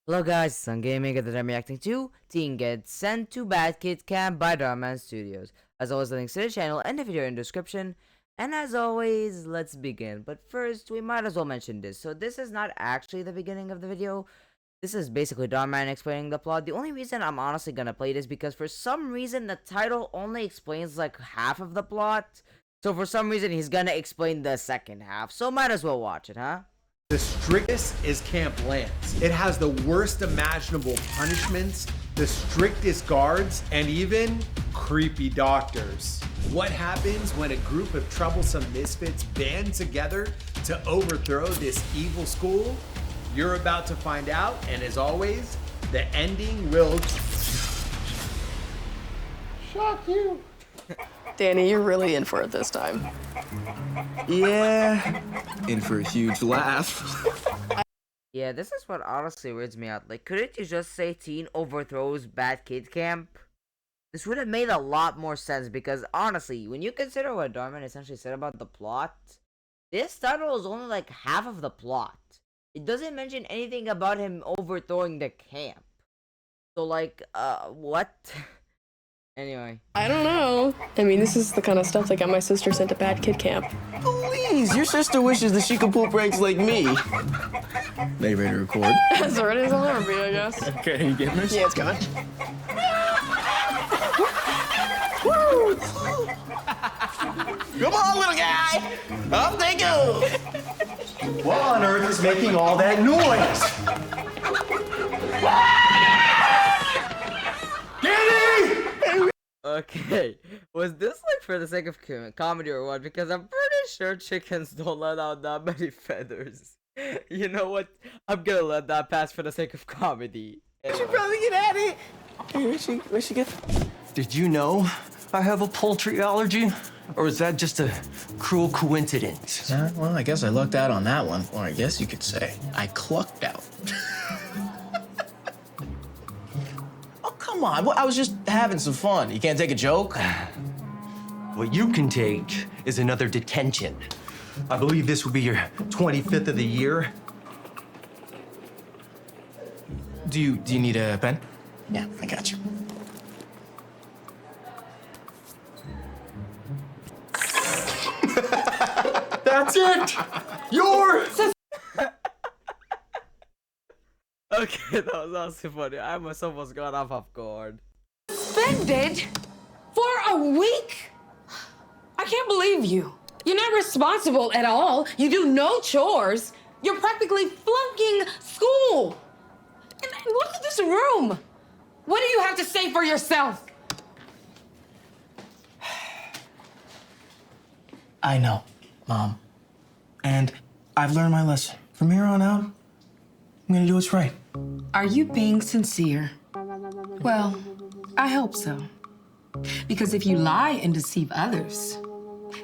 Hello guys, it's Sun Gaming and I'm reacting to Teen Gets Sent to Bad Kid Camp by DharMannStudios. As always, the links to the channel and the video in the description. And as always, let's begin. But first, we might as well mention this. So this is not actually the beginning of the video. This is basically Dhar Mann explaining the plot. The only reason I'm honestly gonna play this because for some reason the title only explains like half of the plot. So for some reason he's gonna explain the second half. So might as well watch it, huh? The strictest is Camp Lance. It has the worst imaginable punishments, the strictest guards, and even creepy doctors. What happens when a group of troublesome misfits band together to overthrow this evil school? You're about to find out, and as always, the ending will shock you. Danny, you're really in for it this time. Yeah, in for a huge laugh. Yeah, this is what honestly weirds me out. Like, couldn't you just say teen overthrows bad kid camp? This would have made a lot more sense because honestly, when you consider what Dhar Mann essentially said about the plot, this title is only like half of the plot. It doesn't mention anything about him overthrowing the camp. So like, what? Anyway. I don't know. I mean, this is the kind of stuff that got my sister sent to bad kid camp. Please, your sister wishes that she could poop ranks like me. They ready to record? As ready as I'll ever be, I guess. Okay, you getting this? Yeah, it's going. Woo! Come on, little guy! Up they go! What on earth is making all that noise? Okay, was this like for the sake of comedy or what? Because I'm pretty sure chickens don't let out that many feathers. You know what? I'm gonna let that pass for the sake of comedy. You should probably get at it. Hey, where'd she get? Did you know I have a poultry allergy? Or is that just a cruel coincidence? Well, I guess I lucked out on that one. Or I guess you could say I clucked out. Oh, come on. I was just having some fun. You can't take a joke? What you can take is another detention. I believe this will be your 25th of the year. Do you need a pen? Yeah, I got you. That's it! Yours! Okay, that was also funny. I myself was got off guard. Suspended for a week? I can't believe you. You're not responsible at all. You do no chores. You're practically flunking school. And look at this room. What do you have to say for yourself? I know, Mom. And I've learned my lesson. From here on out, I'm gonna do what's right. Are you being sincere? Well, I hope so. Because if you lie and deceive others,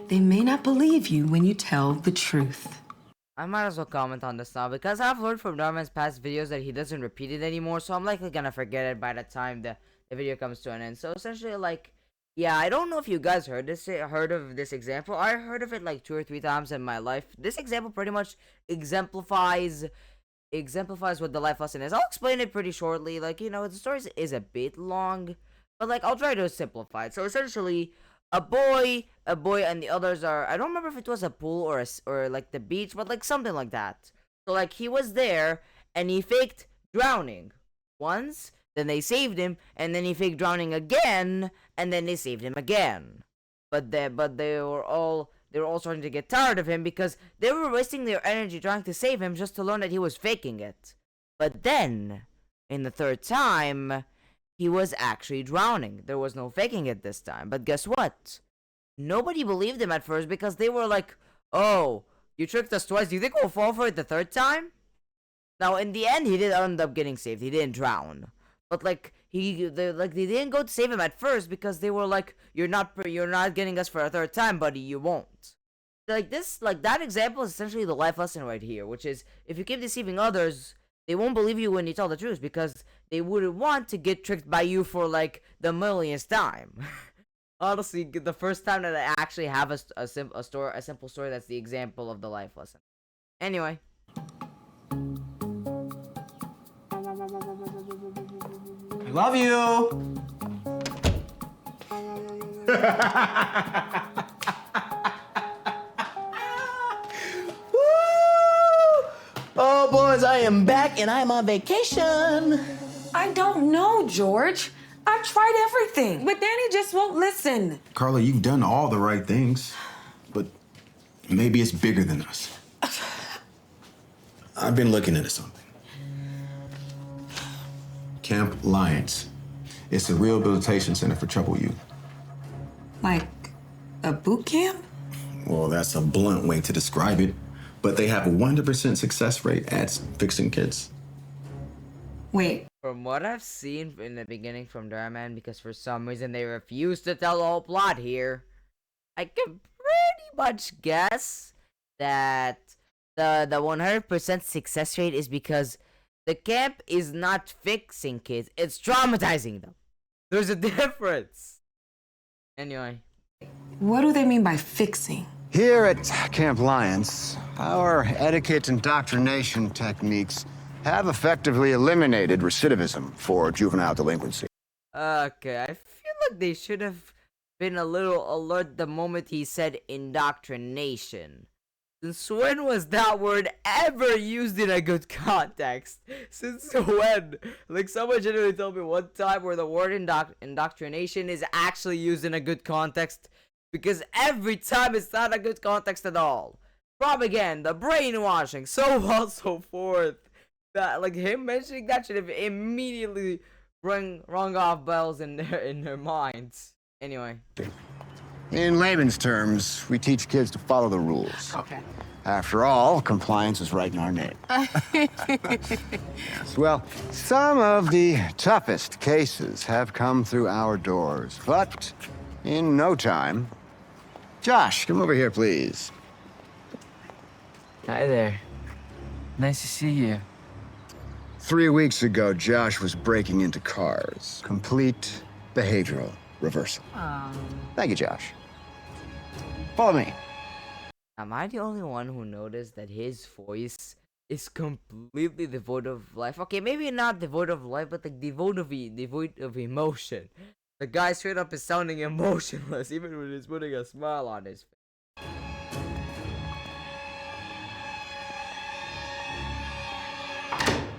they may not believe you when you tell the truth. I might as well comment on this now because I've learned from Dhar Mann's past videos that he doesn't repeat it anymore, so I'm likely gonna forget it by the time the video comes to an end. So essentially, like, yeah, I don't know if you guys heard of this example. I heard of it like 2 or 3 times in my life. This example pretty much exemplifies what the life lesson is. I'll explain it pretty shortly. Like, you know, the story is a bit long, but like I'll try to simplify it. So essentially, a boy, and the others are, I don't remember if it was a pool or like the beach, but like something like that. So like he was there and he faked drowning once, then they saved him, and then he faked drowning again, and then they saved him again. But they were all starting to get tired of him because they were wasting their energy trying to save him just to learn that he was faking it. But then, in the 3rd time, he was actually drowning. There was no faking it this time. But guess what? Nobody believed him at first because they were like, oh, you tricked us twice. Do you think we'll fall for it the 3rd time? Now, in the end, he did end up getting saved. He didn't drown. But like they didn't go to save him at first because they were like, you're not getting us for a 3rd time, buddy. You won't. Like that example is essentially the life lesson right here, which is if you keep deceiving others, they won't believe you when you tell the truth because they wouldn't want to get tricked by you for like the millionth time. Honestly, the first time that I actually have a simple story, that's the example of the life lesson. Anyway. Love you. Oh, boys, I am back and I'm on vacation. I don't know, George. I've tried everything, but Danny just won't listen. Carla, you've done all the right things, but maybe it's bigger than us. I've been looking into something. Camp Lions. It's a rehabilitation center for troubled youth. Like a boot camp? Well, that's a blunt way to describe it, but they have a 100% success rate at fixing kids. Wait. From what I've seen in the beginning from Dhar Mann, because for some reason they refuse to tell the whole plot here, I can pretty much guess that the 100% success rate is because the camp is not fixing kids, it's traumatizing them. There's a difference. Anyway. What do they mean by fixing? Here at Camp Lions, our etiquette indoctrination techniques have effectively eliminated recidivism for juvenile delinquency. Okay, I feel like they should have been a little alert the moment he said indoctrination. Since when was that word ever used in a good context? Since when? Like, someone genuinely told me one time where the word indoctrination is actually used in a good context, because every time it's not a good context at all. Propaganda, brainwashing, so on so forth. That, like, him mentioning that should have immediately rung off bells in their minds. Anyway. In layman's terms, we teach kids to follow the rules. Okay. After all, compliance is right in our name. Yes, well, some of the toughest cases have come through our doors, but in no time. Josh, come over here, please. Hi there. Nice to see you. 3 weeks ago, Josh was breaking into cars. Complete behavioral reversal. Thank you, Josh. Follow me. Am I the only one who noticed that his voice is completely devoid of life? Okay, maybe not devoid of life, but like devoid of emotion. The guy straight up is sounding emotionless, even when he's putting a smile on his face.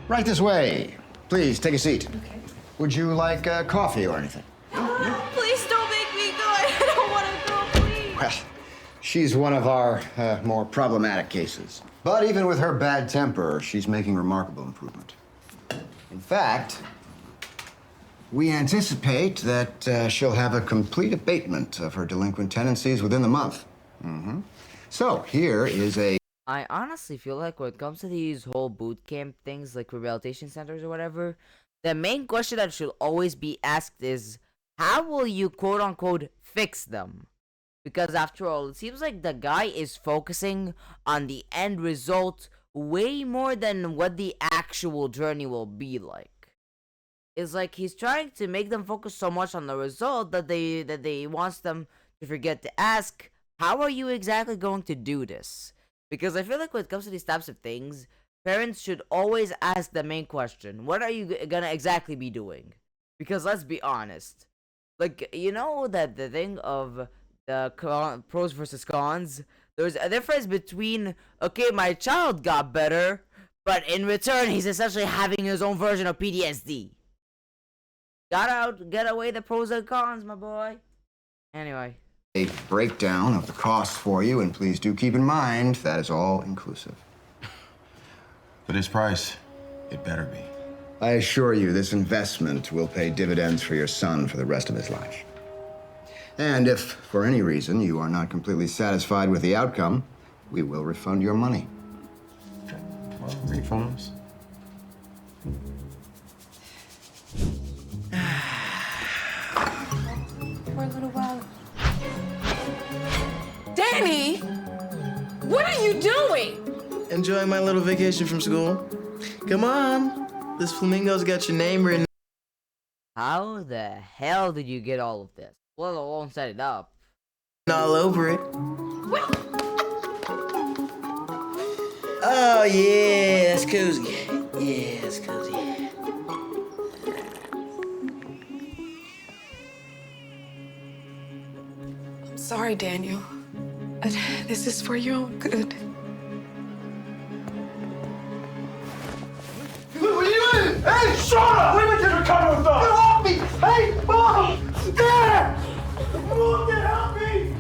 Right this way. Please, take a seat. Okay. Would you like coffee or anything? Please don't make me go. I don't want to go, please. Well, she's one of our more problematic cases. But even with her bad temper, she's making remarkable improvement. In fact, we anticipate that she'll have a complete abatement of her delinquent tendencies within the month. So, here is a... I honestly feel like when it comes to these whole boot camp things, like rehabilitation centers or whatever, the main question that should always be asked is, how will you quote-unquote fix them? Because after all, it seems like the guy is focusing on the end result way more than what the actual journey will be like. It's like he's trying to make them focus so much on the result that they wants them to forget to ask, how are you exactly going to do this? Because I feel like when it comes to these types of things, parents should always ask the main question, what are you gonna exactly be doing? Because let's be honest, like, you know that the thing of the pros versus cons, there's a difference between, okay, my child got better, but in return he's essentially having his own version of PTSD. Get away the pros and cons, my boy. Anyway. A breakdown of the costs for you, and please do keep in mind that is all inclusive. For this price, it better be. I assure you, this investment will pay dividends for your son for the rest of his life. And if, for any reason, you are not completely satisfied with the outcome, we will refund your money. Refunds? For a little while. Danny! What are you doing? Enjoying my little vacation from school. Come on. This flamingo's got your name written. How the hell did you get all of this? Let alone set it up. All over it. Oh, yeah, that's cozy. Yeah, that's cozy. sorry, Daniel. But this is for your own good. What are you doing? Hey, shut up! Wait a minute, cover with us! Get off me! Hey, Mom! Dad! Mom, Dad, help me!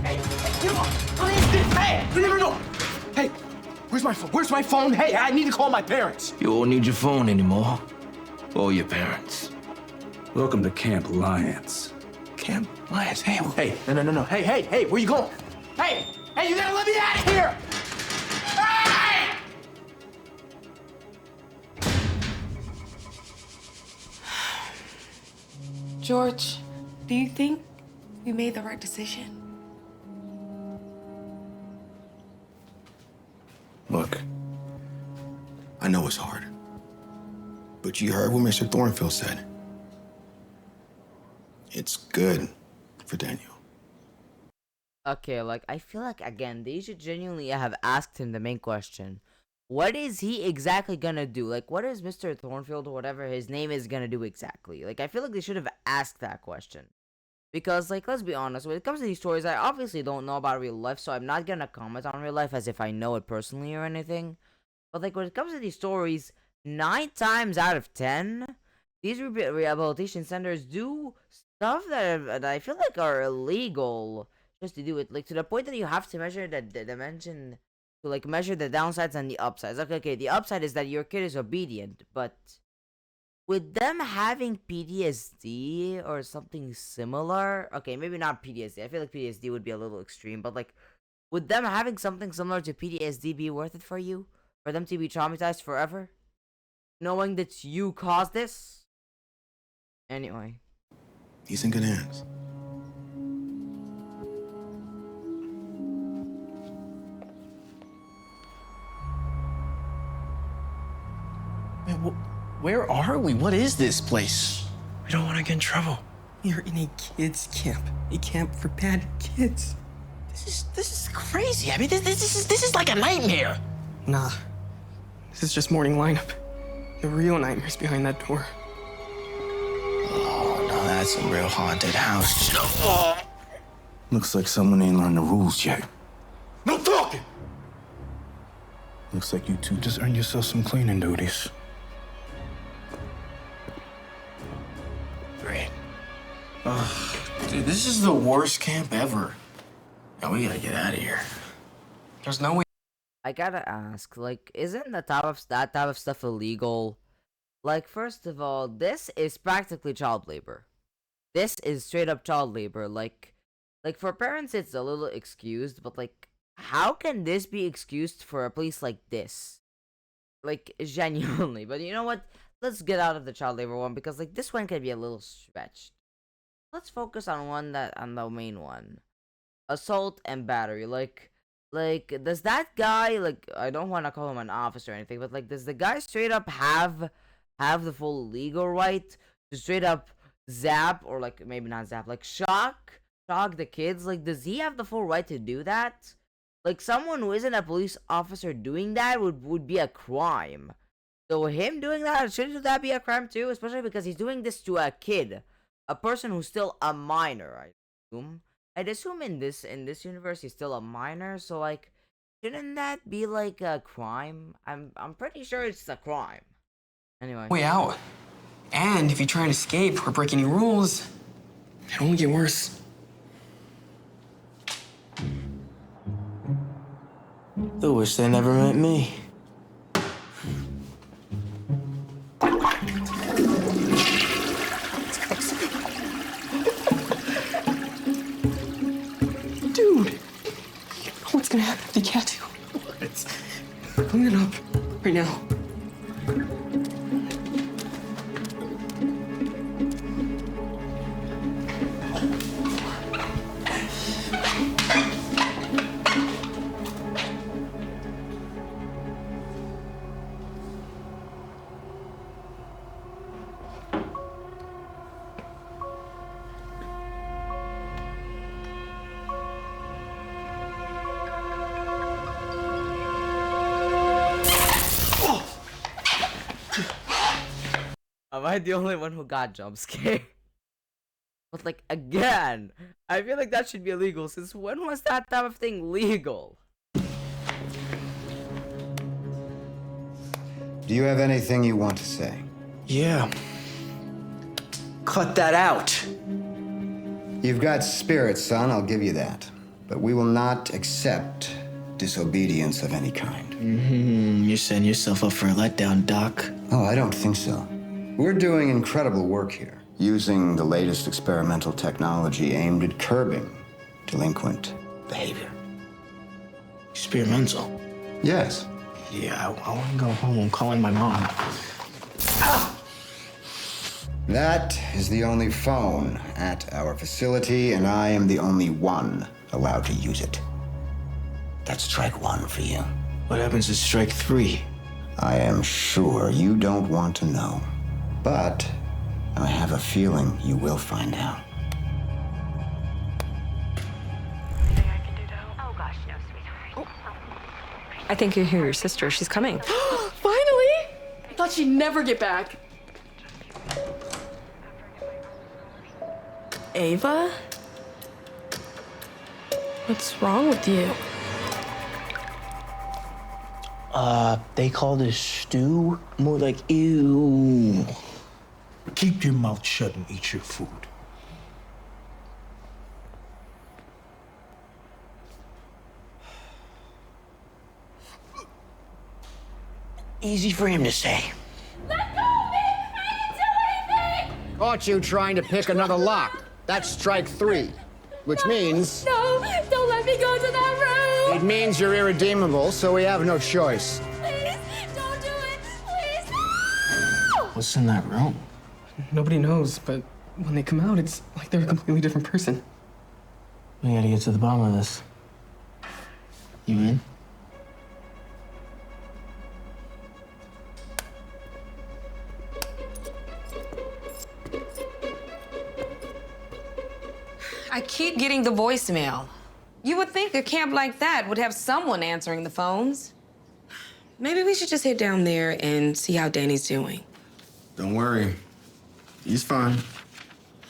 Hey, get off! What is this? Hey! No! Hey, where's my phone? Where's my phone? Hey, I need to call my parents. You won't need your phone anymore. Or your parents. Welcome to Camp Lyons. Camp Lyons? Hey, no. Hey, where you going? Hey, you gotta let me out of here! Hey! George, do you think we made the right decision? Look, I know it's hard, but you heard what Mr. Thornfield said. It's good for Daniel. Okay, like, I feel like, again, they should genuinely have asked him the main question. What is he exactly gonna do? Like, what is Mr. Thornfield, or whatever his name is, gonna do exactly? Like, I feel like they should have asked that question. Because, like, let's be honest, when it comes to these stories, I obviously don't know about real life, so I'm not gonna comment on real life as if I know it personally or anything. But, like, when it comes to these stories, 9 times out of 10, these rehabilitation centers do stuff that I feel like are illegal just to do it. Like, to the point that you have to measure the dimension, to, like, measure the downsides and the upsides. Okay, the upside is that your kid is obedient, but with them having PTSD or something similar, okay, maybe not PTSD. I feel like PTSD would be a little extreme, but, like, would them having something similar to PTSD be worth it for you? For them to be traumatized forever? Knowing that you caused this? Anyway. He's in good hands. Man, where are we? What is this place? We don't want to get in trouble. We're in a kids' camp. A camp for bad kids. This is crazy. I mean, this is like a nightmare. Nah. This is just morning lineup. The real nightmare's behind that door. Oh, no, that's a real haunted house. Looks like someone ain't learned the rules yet. No talking! Looks like you two just earned yourself some cleaning duties. Great. Dude, this is the worst camp ever. Now we gotta get out of here. There's no way. I gotta ask, like, isn't that type of stuff illegal? Like, first of all, this is practically child labor. This is straight up child labor. Like for parents, it's a little excused, but, like, how can this be excused for a place like this? Like, genuinely. But you know what? Let's get out of the child labor one, because, like, this one can be a little stretched. Let's focus on the main one. Assault and battery. Like, does that guy, like, I don't want to call him an officer or anything, but, like, does the guy straight up have the full legal right to straight up zap, or, like, maybe not zap, like, shock the kids? Like, does he have the full right to do that? Like, someone who isn't a police officer doing that would be a crime. So him doing that, shouldn't that be a crime too? Especially because he's doing this to a kid, a person who's still a minor, I assume. I'd assume in this universe he's still a minor, so, like, shouldn't that be, like, a crime? I'm pretty sure it's a crime. Anyway. Way out. And if you try and escape or break any rules, it'll only get worse. I wish they never met me. Dude! What's gonna happen if they catch you? Clean it up. Right now. Am I the only one who got jump scared? But like again, I feel like that should be illegal. Since when was that type of thing legal? Do you have anything you want to say? Yeah. Cut that out. You've got spirit, son, I'll give you that. But we will not accept disobedience of any kind. You're setting yourself up for a letdown, Doc. Oh, I don't think so. We're doing incredible work here, using the latest experimental technology aimed at curbing delinquent behavior. Experimental? Yes. Yeah, I want to go home. I'm calling my mom. That is the only phone at our facility, and I am the only one allowed to use it. That's strike one for you. What happens to strike three? I am sure you don't want to know, but I have a feeling you will find out. I think you hear your sister. She's coming. Finally! I thought she'd never get back. Ava? What's wrong with you? They call this stew. More like ew. Keep your mouth shut and eat your food. Easy for him to say. Let go of me! I didn't do anything! Caught you trying to pick another lock. That's strike three, which means... No, don't let me go to that room! It means you're irredeemable, so we have no choice. Please, don't do it! Please, no! What's in that room? Nobody knows, but when they come out, it's like they're a completely different person. We gotta get to the bottom of this. You in? I keep getting the voicemail. You would think a camp like that would have someone answering the phones. Maybe we should just head down there and see how Danny's doing. Don't worry. He's fine.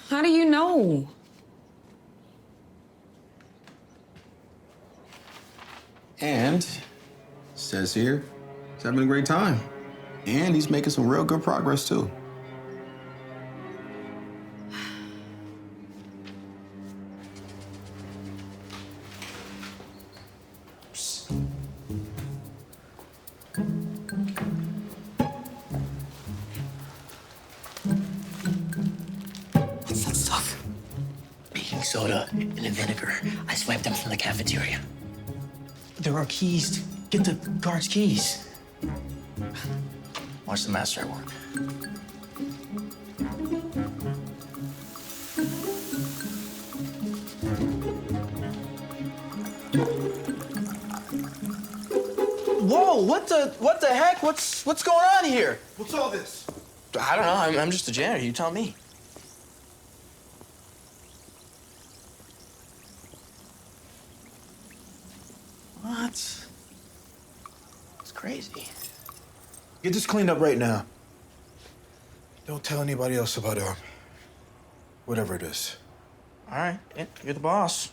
How do you know? And, says here, he's having a great time. And he's making some real good progress, too. What's that stuff? Baking soda and vinegar. I swiped them from the cafeteria. There are keys. Get the guard's keys. Watch the master at work. Whoa! What the heck? What's going on here? What's all this? I don't know. I'm just a janitor. You tell me. What? It's crazy. Get this cleaned up right now. Don't tell anybody else about whatever it is. All right. Yeah, you're the boss.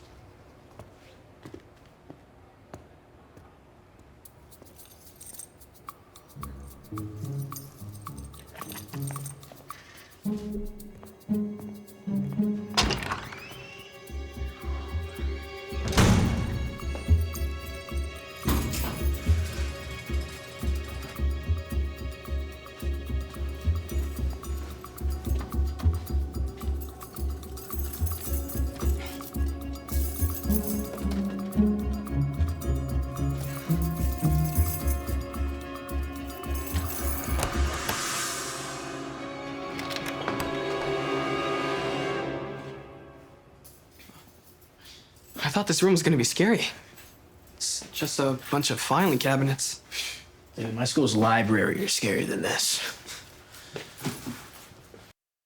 I thought this room was gonna be scary. It's just a bunch of filing cabinets. Dude, my school's library is scarier than this.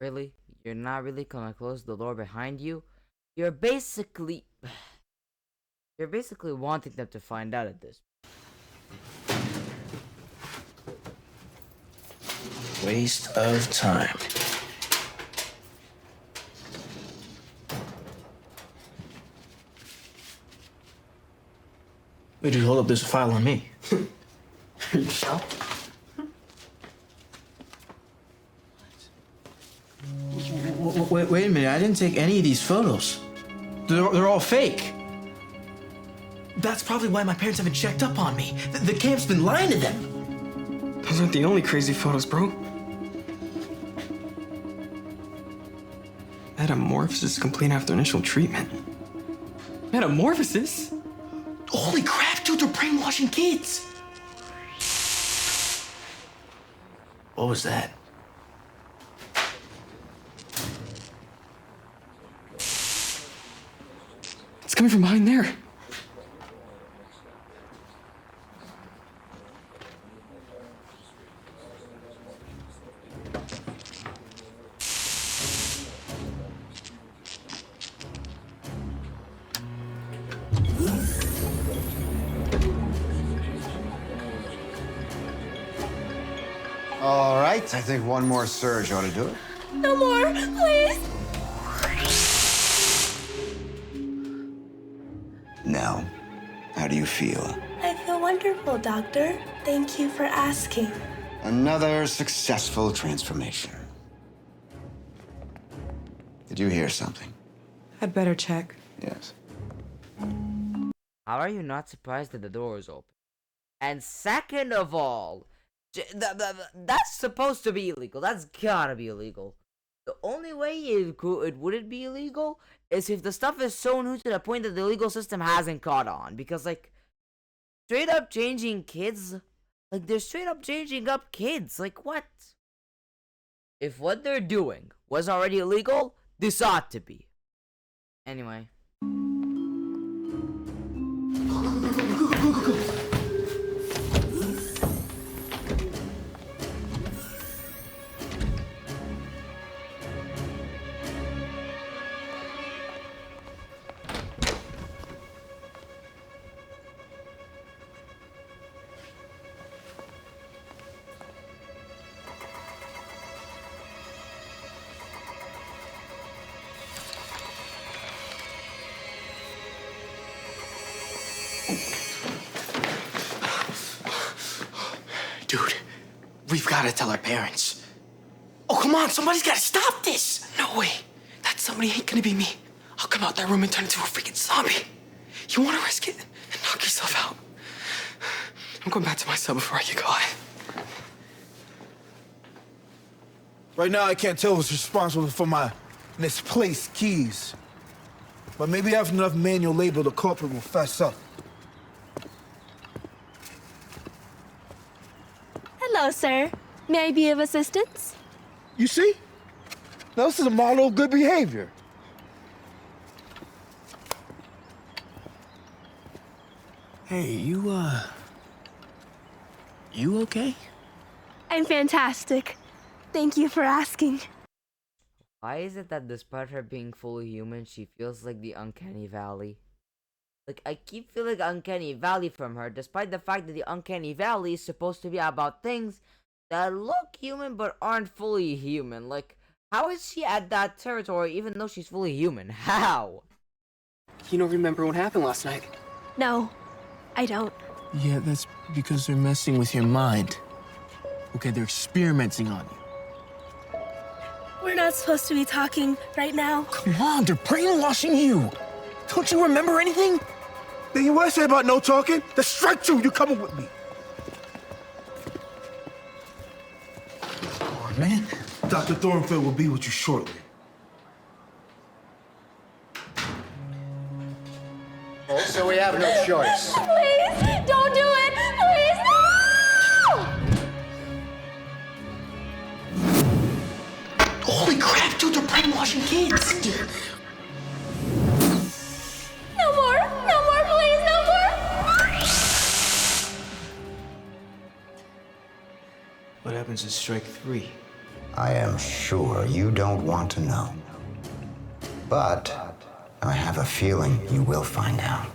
Really? You're not really gonna close the door behind you? You're basically wanting them to find out at this. Waste of time. Wait, just hold up. There's a file on me. You sure? Wait a minute. I didn't take any of these photos. They're all fake. That's probably why my parents haven't checked up on me. The camp's been lying to them. Those aren't the only crazy photos, bro. Metamorphosis complete after initial treatment. Metamorphosis? Holy crap, dude, they're brainwashing kids. What was that? It's coming from behind there. All right, I think one more surge ought to do it. No more, please. Now, how do you feel? I feel wonderful, Doctor. Thank you for asking. Another successful transformation. Did you hear something? I'd better check. Yes. How are you not surprised that the door is open? And second of all, that's supposed to be illegal. That's gotta be illegal. The only way it wouldn't be illegal is if the stuff is so new to the point that the legal system hasn't caught on. Because, like, straight up changing kids, like, they're straight up changing up kids. Like, what? If what they're doing was already illegal, this ought to be. Anyway. Dude, we've got to tell our parents. Oh, come on, somebody's got to stop this. No way. That somebody ain't gonna be me. I'll come out that room and turn into a freaking zombie. You wanna risk it? And knock yourself out. I'm going back to my cell before I get caught. Right now, I can't tell who's responsible for my misplaced keys. But maybe after enough manual labor, the culprit will fess up. Hello, sir. May I be of assistance? You see? Now, this is a model of good behavior. Hey, you okay? I'm fantastic. Thank you for asking. Why is it that despite her being fully human, she feels like the uncanny valley? Like, I keep feeling uncanny valley from her, despite the fact that the uncanny valley is supposed to be about things that look human but aren't fully human. Like, how is she at that territory even though she's fully human? How? You don't remember what happened last night? No, I don't. Yeah, that's because they're messing with your mind. Okay, they're experimenting on you. We're not supposed to be talking right now. Come on, they're brainwashing you. Don't you remember anything? Then what I say about no talking? That's strike two. You're coming with me. Come on, man. Dr. Thornfield will be with you shortly. So we have no choice. Please, don't do it. Please, no! Holy crap, dude, they're brainwashing kids. No more, please, no more. What happens in strike three? I am sure you don't want to know. But I have a feeling you will find out.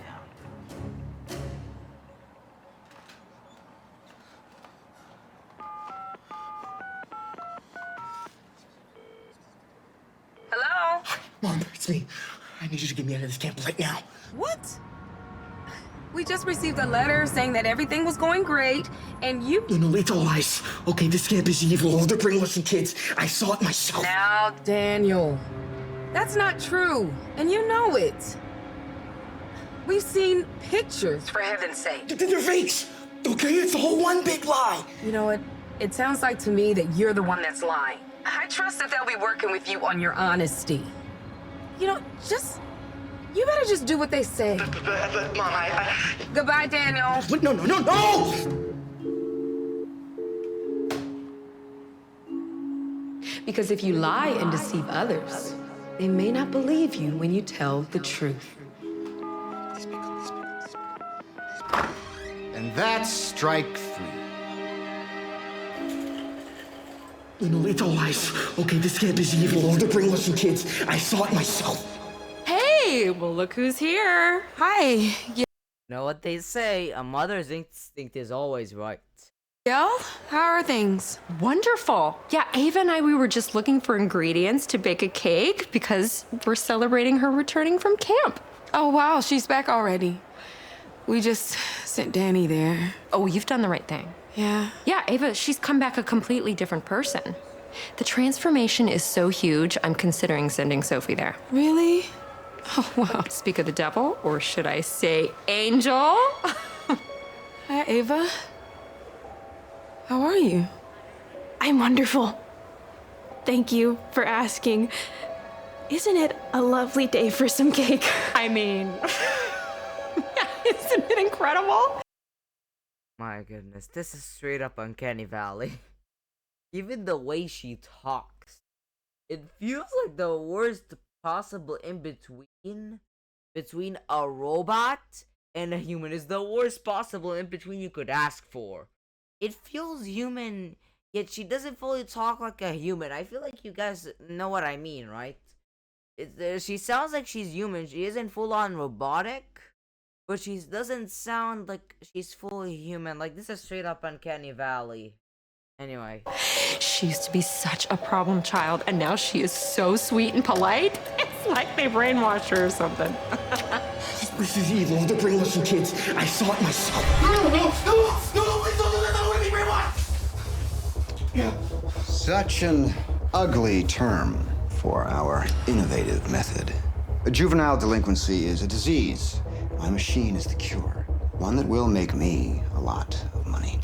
Mom, it's me. I need you to get me out of this camp right now. What? We just received a letter saying that everything was going great, and you... No, it's all lies. Okay, this camp is evil. They're brainwashing kids. I saw it myself. Now, Daniel, that's not true, and you know it. We've seen pictures, for heaven's sake. They're fakes. Okay, it's all one big lie. You know what? It sounds like to me that you're the one that's lying. I trust that they'll be working with you on your honesty. You know, you better just do what they say. But Mom, Goodbye, Daniel. But no! Because if you lie and deceive others, they may not believe you when you tell the truth. And that's strike 3. No, it's all lies. Okay, this camp is evil. They're brainwashing kids. I saw it myself. Hey, well, look who's here. Hi. You know what they say, a mother's instinct is always right. Gail, how are things? Wonderful. Yeah, Ava and we were just looking for ingredients to bake a cake because we're celebrating her returning from camp. Oh, wow, she's back already. We just sent Danny there. Oh, you've done the right thing. Yeah. Yeah, Ava, she's come back a completely different person. The transformation is so huge, I'm considering sending Sophie there. Really? Oh, wow. Speak of the devil, or should I say angel? Hi, Ava. How are you? I'm wonderful. Thank you for asking. Isn't it a lovely day for some cake? I mean, isn't it incredible? My goodness, this is straight up Uncanny Valley. Even the way she talks, it feels like the worst possible in between a robot and a human is the worst possible in between you could ask for. It feels human, yet she doesn't fully talk like a human. I feel like you guys know what I mean, right? She sounds like she's human. She isn't full on robotic, but she doesn't sound like she's fully human. Like, this is straight up Uncanny Valley. Anyway. She used to be such a problem child, and now she is so sweet and polite. It's like they brainwashed her or something. This is evil. They're brainwashing kids. I saw it myself. No, please don't do that. I don't want to be brainwashed. Yeah. Such an ugly term for our innovative method. Juvenile delinquency is a disease. My machine is the cure. One that will make me a lot of money.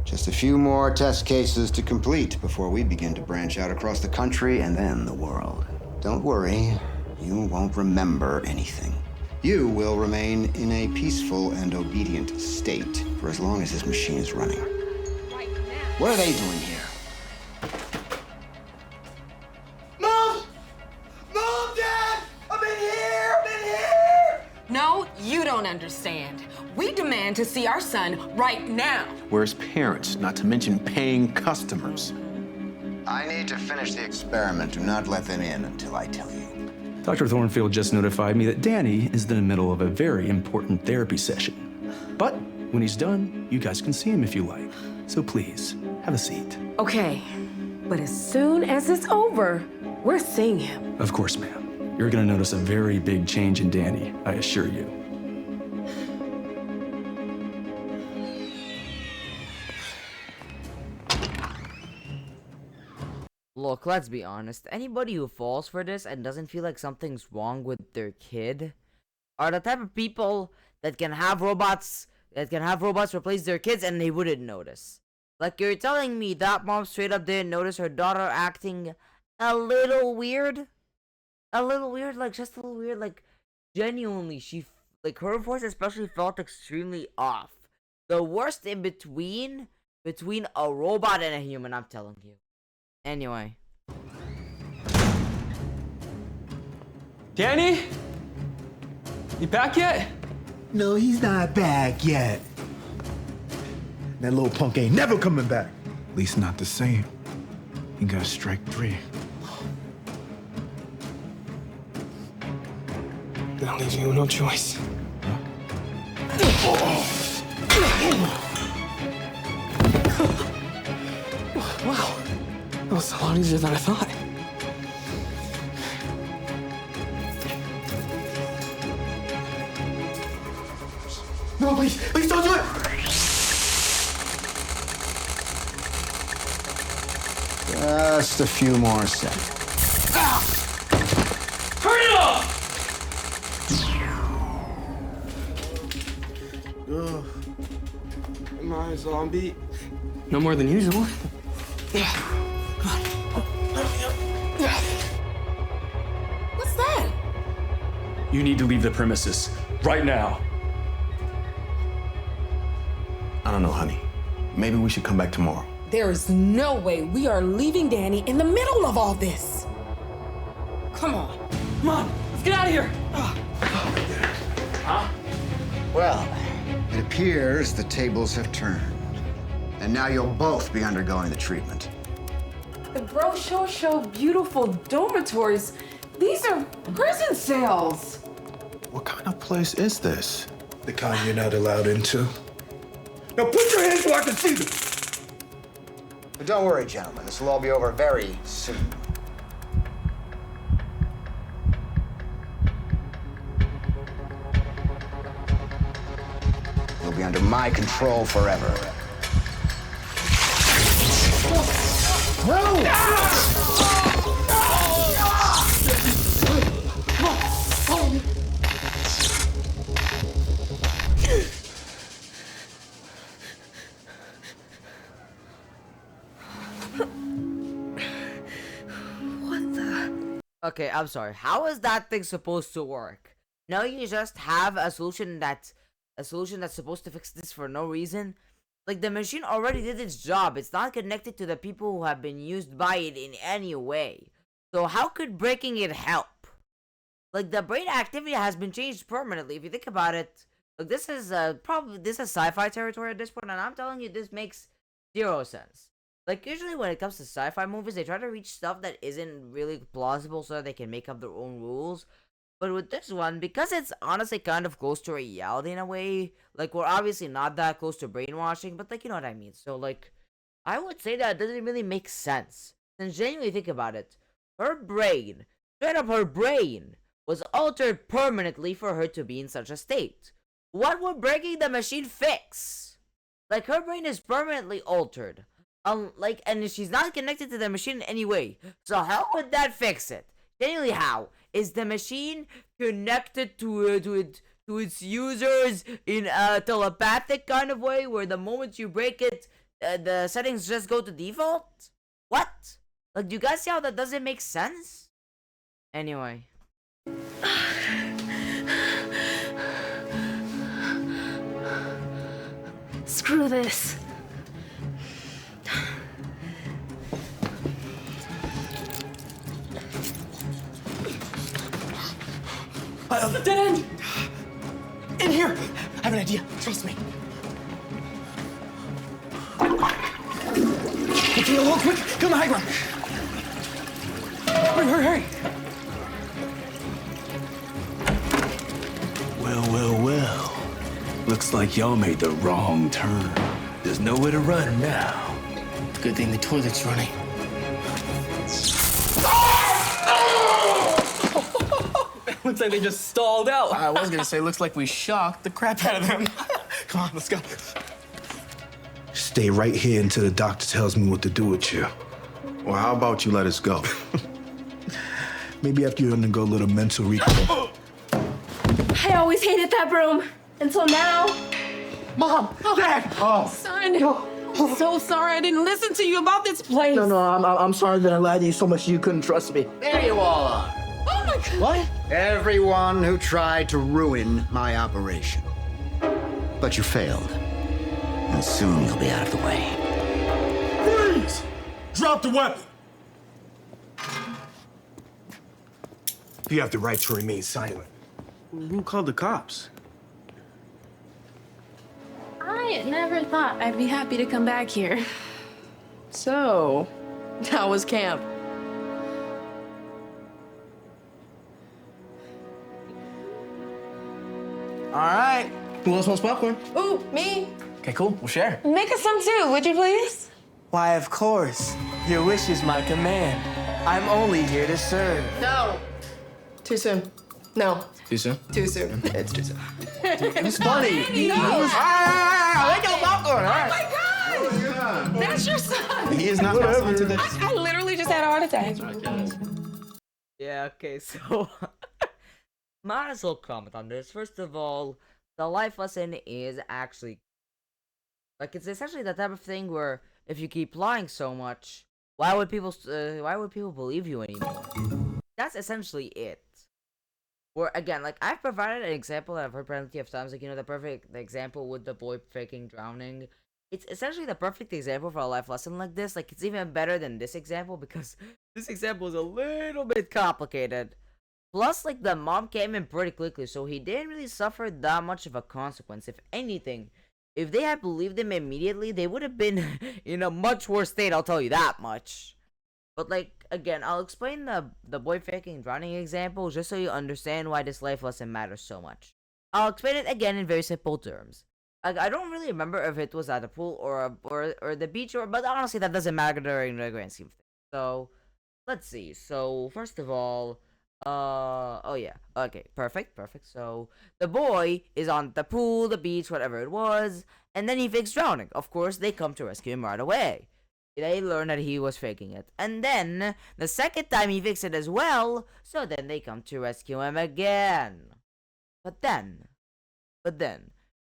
Just a few more test cases to complete before we begin to branch out across the country and then the world. Don't worry, you won't remember anything. You will remain in a peaceful and obedient state for as long as this machine is running. What are they doing here? Mom! Mom, Dad! I'm in here! No, you don't understand. We demand to see our son right now. Where's parents, not to mention paying customers? I need to finish the experiment. Do not let them in until I tell you. Dr. Thornfield just notified me that Danny is in the middle of a very important therapy session. But when he's done, you guys can see him if you like. So please, have a seat. Okay, but as soon as it's over, we're seeing him. Of course, ma'am. You're gonna notice a very big change in Danny, I assure you. Look, let's be honest. Anybody who falls for this and doesn't feel like something's wrong with their kid are the type of people that can have robots replace their kids and they wouldn't notice. Like, you're telling me that mom straight up didn't notice her daughter acting a little weird? A little weird? Like, just a little weird? Like, genuinely, her voice especially felt extremely off. The worst in between a robot and a human, I'm telling you. Anyway. Danny? You back yet? No, he's not back yet. That little punk ain't never coming back. At least not the same. He got strike 3. That leaves you no choice. Wow. That was a lot easier than I thought. Just a few more seconds. Turn it off! Am I a zombie? No more than usual. What's that? You need to leave the premises right now. I don't know, honey. Maybe we should come back tomorrow. There is no way we are leaving Danny in the middle of all this. Come on. Come on, let's get out of here. Well, it appears the tables have turned. And now you'll both be undergoing the treatment. The brochure show beautiful dormitories. These are prison cells. What kind of place is this? The kind you're not allowed into. Now put your hands where I can see them. But don't worry, gentlemen. This will all be over very soon. You'll be under my control forever. Okay, I'm sorry. How is that thing supposed to work? No, you just have a solution that's supposed to fix this for no reason. Like, the machine already did its job. It's not connected to the people who have been used by it in any way. So how could breaking it help? Like, the brain activity has been changed permanently. If you think about it, like, this is sci-fi territory at this point, and I'm telling you, this makes zero sense. Like, usually when it comes to sci-fi movies, they try to reach stuff that isn't really plausible so that they can make up their own rules. But with this one, because it's honestly kind of close to reality in a way, like, we're obviously not that close to brainwashing, but, like, you know what I mean. So, like, I would say that it doesn't really make sense. And genuinely think about it. Her brain, straight up her brain, was altered permanently for her to be in such a state. What would breaking the machine fix? Like, her brain is permanently altered. And she's not connected to the machine in any way. So how would that fix it? Genuinely, how? Is the machine connected to its users in a telepathic kind of way, where the moment you break it, the settings just go to default? What? Like, do you guys see how that doesn't make sense? Anyway. Screw this. The dead end! In here! I have an idea. Trust me. Okay, a little quick. Get on the high ground. Hurry. Well. Looks like y'all made the wrong turn. There's nowhere to run now. Good thing the toilet's running. Looks like they just stalled out. I was gonna say, looks like we shocked the crap out of them. Come on, let's go. Stay right here until the doctor tells me what to do with you. Well, how about you let us go? Maybe after you undergo a little mental recall. I always hated that broom. Until now. Mom! Dad! Son, I'm so sorry I didn't listen to you about this place. No, I'm sorry that I lied to you so much you couldn't trust me. There you all are. Oh my God. What? Everyone who tried to ruin my operation. But you failed. And soon you'll be out of the way. Freeze! Drop the weapon! You have the right to remain silent. Who called the cops? I never thought I'd be happy to come back here. So, how was camp? All right. Who else wants popcorn? Ooh, me. Okay, cool. We'll share. Make us some too, would you please? Why, of course. Your wish is my command. I'm only here to serve. No. Too soon. No. Too soon? Too soon. It's too soon. It was funny. No. Make your popcorn, all right? Oh my God! That's your son! He is not my son to this. I literally had a heart attack. Yeah, okay, so might as well comment on this. First of all, the life lesson is actually like it's essentially the type of thing where if you keep lying so much, why would people believe you anymore? That's essentially it. Where again, like I've provided an example that I've heard plenty of times, like the perfect example with the boy faking drowning. It's essentially the perfect example for a life lesson like this. Like it's even better than this example because this example is a little bit complicated. Plus, like the mom came in pretty quickly, so he didn't really suffer that much of a consequence. If anything, if they had believed him immediately, they would have been in a much worse state. I'll tell you that much. But like again, I'll explain the boy faking drowning example just so you understand why this life lesson matters so much. I'll explain it again in very simple terms. I don't really remember if it was at the pool or the beach but honestly that doesn't matter during the grand scheme of things. So let's see. So first of all, oh yeah, okay, perfect. So the boy is on the pool, the beach, whatever it was, and then he fakes drowning. Of course, they come to rescue him right away. They learn that he was faking it. And then, the second time he fakes it as well, so then they come to rescue him again. But then,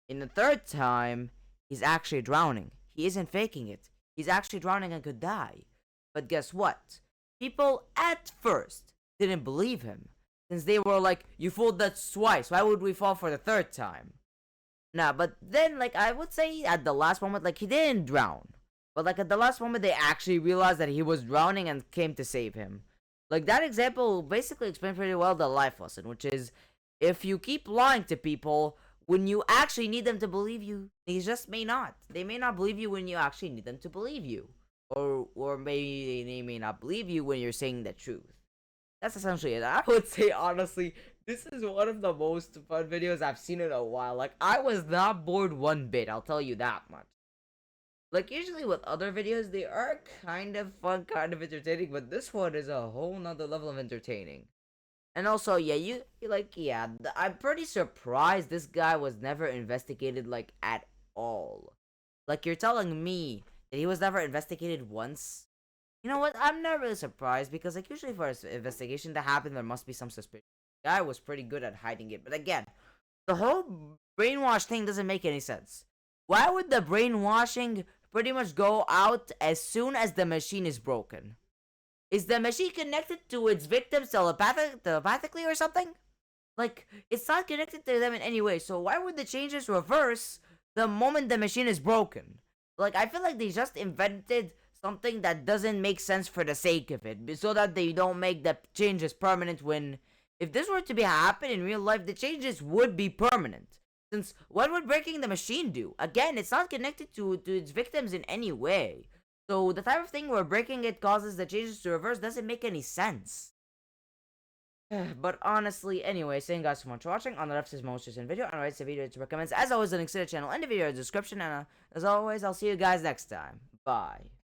in the third time, he's actually drowning. He isn't faking it. He's actually drowning and could die. But guess what? People at first didn't believe him. Since they were like, you fooled us twice. Why would we fall for the third time? Nah, but then, like, I would say at the last moment, like, he didn't drown. But like at the last moment, they actually realized that he was drowning and came to save him. Like that example basically explains pretty well the life lesson, which is if you keep lying to people when you actually need them to believe you, they just may not. They may not believe you when you actually need them to believe you. Or maybe they may not believe you when you're saying the truth. That's essentially it. I would say honestly, this is one of the most fun videos I've seen in a while. Like I was not bored one bit, I'll tell you that much. Like, usually with other videos, they are kind of fun, kind of entertaining, but this one is a whole nother level of entertaining. And also, yeah, I'm pretty surprised this guy was never investigated, like, at all. Like, you're telling me that he was never investigated once? You know what, I'm not really surprised, because, like, usually for an investigation to happen, there must be some suspicion. The guy was pretty good at hiding it, but again, the whole brainwash thing doesn't make any sense. Why would the brainwashing pretty much go out as soon as the machine is broken? Is the machine connected to its victims telepathically or something? Like, it's not connected to them in any way, so why would the changes reverse the moment the machine is broken? Like, I feel like they just invented something that doesn't make sense for the sake of it, so that they don't make the changes permanent when, if this were to happen in real life, the changes would be permanent. Since, what would breaking the machine do? Again, it's not connected to its victims in any way. So, the type of thing where breaking it causes the changes to reverse doesn't make any sense. But honestly, anyway, thank you guys so much for watching. On the left is my most recent video, and right is the video to recommend. As always, the links to the channel in the video description, and as always, I'll see you guys next time. Bye.